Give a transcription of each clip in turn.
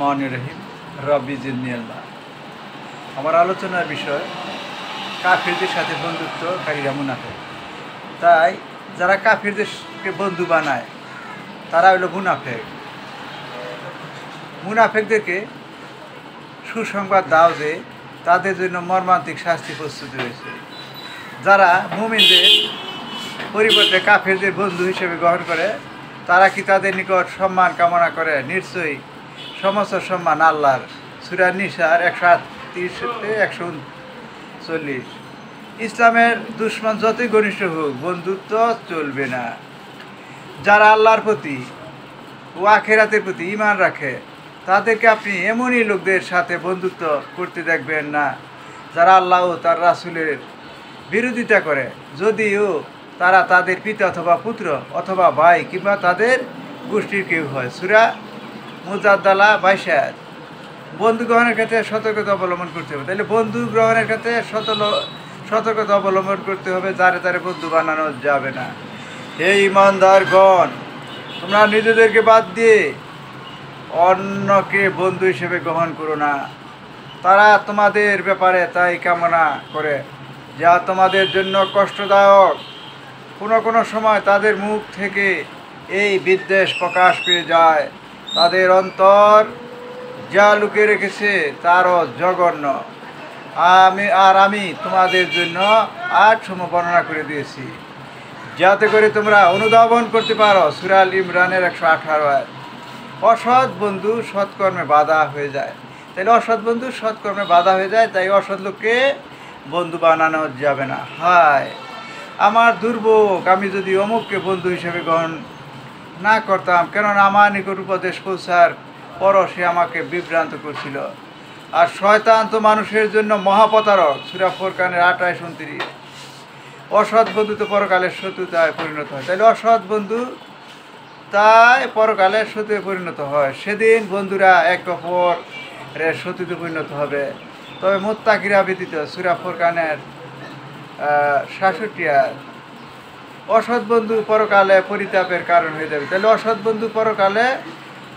মানির রহিম রব্বি জিদনি আল্লাহ। আমার আলোচনার বিষয় কাফিরদের সাথে বন্ধুত্বকারীরা মুনাফিক। তাই যারা কাফিরদেরকে বন্ধু বানায় তারা হলো মুনাফিক। মুনাফিকদেরকে সুসংবাদ দাও যে তাদের জন্য মর্মান্তিক শাস্তি প্রস্তুত রয়েছে। যারা মুমিনদের পরিবর্তে কাফিরদের বন্ধু হিসেবে গ্রহণ করে তারা কি তাদের নিকট সম্মান কামনা করে? নিশ্চয়ই সমস্ত সম্মান আল্লাহর। সূরা নিসার 138-139। ইসলামের দুশ্মন যতই ঘনিষ্ঠ হোক বন্ধুত্ব চলবে না। যারা আল্লাহর প্রতি ও আখিরাতের প্রতি ঈমান রাখে তাদেরকে আপনি এমনই লোকদের সাথে বন্ধুত্ব করতে দেখবেন না যারা আল্লাহ ও তার রাসূলের বিরোধিতা করে, যদিও তারা তাদের পিতা অথবা পুত্র অথবা ভাই কিংবা তাদের গোষ্ঠীর কেউ হয়। সূরা মুজাদ্দালা 22। বন্ধু গ্রহণের ক্ষেত্রে সতর্কতা অবলম্বন করতে হবে। তাহলে বন্ধু গ্রহণের ক্ষেত্রে সতর্কতা অবলম্বন করতে হবে। যারে তারে বন্ধু বানানো যাবে না। হে ঈমানদারগণ, তোমরা নিজেদেরকে বাদ দিয়ে অন্যকে বন্ধু হিসেবে গ্রহণ করো না। তারা তোমাদের ব্যাপারে তাই কামনা করে যা তোমাদের জন্য কষ্টদায়ক। কোনো সময় তাদের মুখ থেকে এই বিদ্বেষ প্রকাশ পেয়ে যায়। তাদের অন্তর যা লুকিয়ে রেখেছে তারও জঘন্য। আমি তোমাদের জন্য আটসমূহ বর্ণনা করে দিয়েছি যাতে করে তোমরা অনুধাবন করতে পারো। সূরা আল ইমরানের 118। অসৎ বন্ধু সৎকর্মে বাধা হয়ে যায়। তাইলে অসৎ বন্ধু সৎকর্মে বাধা হয়ে যায়, তাই অসৎ লোককে বন্ধু বানানো যাবে না। হায় আমার দুর্ভোগ, আমি যদি অমুককে বন্ধু হিসেবে গ্রহণ না করতাম, কেননা আমার নিকট উপদেশ পৌঁছার পরও সে আমাকে বিভ্রান্ত করছিল। আর শয়তান তো মানুষের জন্য মহাপ্রতারক। সূরা ফুরকানের 28-29। অসৎ বন্ধু তো পরকালের শত্রুতায় পরিণত হয়। তাহলে অসৎ বন্ধু তাই পরকালের শত্রুতে পরিণত হয়। সেদিন বন্ধুরা এক অপরের শত্রুতে পরিণত হবে। তবে মুত্তাকিরা ব্যতীত। সূরা ফুরকানের 66। অসৎ বন্ধু পরকালে পরিতাপের কারণ হয়ে যাবে। তাহলে অসৎ বন্ধু পরকালে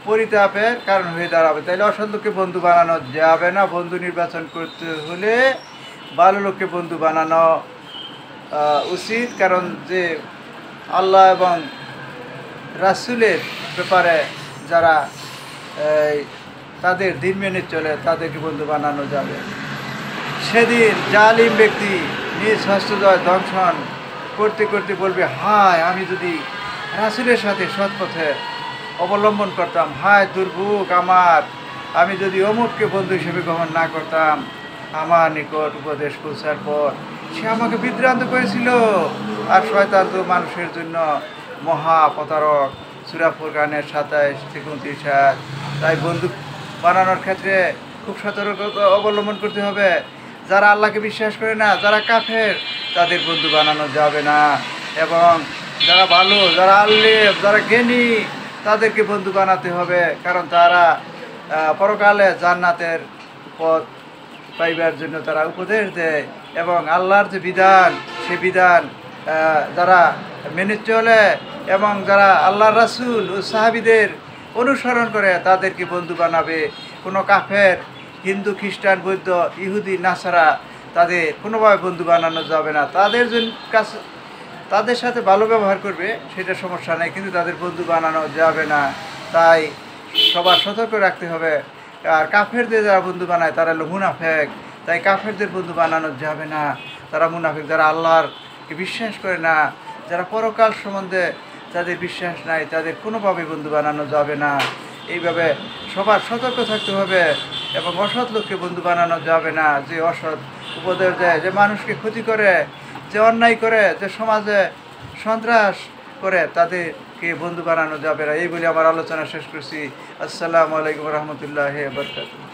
পরিতাপের কারণ হয়ে দাঁড়াবে। তাইলে অসৎ লোককে বন্ধু বানানো যাবে না। বন্ধু নির্বাচন করতে হলে ভালো লোককে বন্ধু বানানো উচিত। কারণ যে আল্লাহ এবং রাসূলের ব্যাপারে যারা তাদের দিন মেনে চলে তাদেরকে বন্ধু বানানো যাবে। সেদিন জালিম ব্যক্তি নিজ হস্তদ্বয় দংশন করতে করতে বলবে, হায় আমি যদি রাসূলের সাথে সৎ পথে অবলম্বন করতাম। হায় দুর্ভোগ আমার, আমি যদি অমুককে বন্ধু হিসেবে গ্রহণ না করতাম। আমার নিকট উপদেশ পৌঁছার পর সে আমাকে বিভ্রান্ত করেছিল। আর শয়তান তো মানুষের জন্য মহাপ্রতারক। সূরা ফুরকানের 27-29। তাই বন্ধু বানানোর ক্ষেত্রে খুব সতর্কতা অবলম্বন করতে হবে। যারা আল্লাহকে বিশ্বাস করে না, যারা কাফের, তাদের বন্ধু বানানো যাবে না। এবং যারা ভালো, যারা আল্লেম, যারা জ্ঞানী, তাদেরকে বন্ধু বানাতে হবে। কারণ তারা পরকালে জান্নাতের পথ পাইবার জন্য তারা উপদেশ দেয়। এবং আল্লাহর যে বিধান, সে বিধান যারা মেনে চলে এবং যারা আল্লাহর রাসূল ও সাহাবীদের অনুসরণ করে তাদেরকে বন্ধু বানাবে। কোনো কাফের, হিন্দু, খ্রিস্টান, বৌদ্ধ, ইহুদি, নাসারা তাদের কোনোভাবে বন্ধু বানানো যাবে না। তাদের সাথে ভালো ব্যবহার করবে, সেটা সমস্যা নেই, কিন্তু তাদের বন্ধু বানানো যাবে না। তাই সবার সতর্ক রাখতে হবে। আর কাফেরদের যারা বন্ধু বানায় তারা হলো মুনাফিক। তাই কাফেরদের বন্ধু বানানো যাবে না। তারা মুনাফিক। যারা আল্লাহরকে বিশ্বাস করে না, যারা পরকাল সম্বন্ধে যাদের বিশ্বাস নাই, তাদের কোনোভাবে বন্ধু বানানো যাবে না। এইভাবে সবার সতর্ক থাকতে হবে। এবং অসৎ লোককে বন্ধু বানানো যাবে না। যে অসৎ উপদেশ দেয়, যে মানুষকে ক্ষতি করে, যে অন্যায় করে, যে সমাজে সন্ত্রাস করে, তাদেরকে বন্ধু বানানো যাবে না। এই বলে আমার আলোচনা শেষ করছি। আসসালামু আলাইকুম রহমতুল্লাহি ওয়া বারাকাতুহু।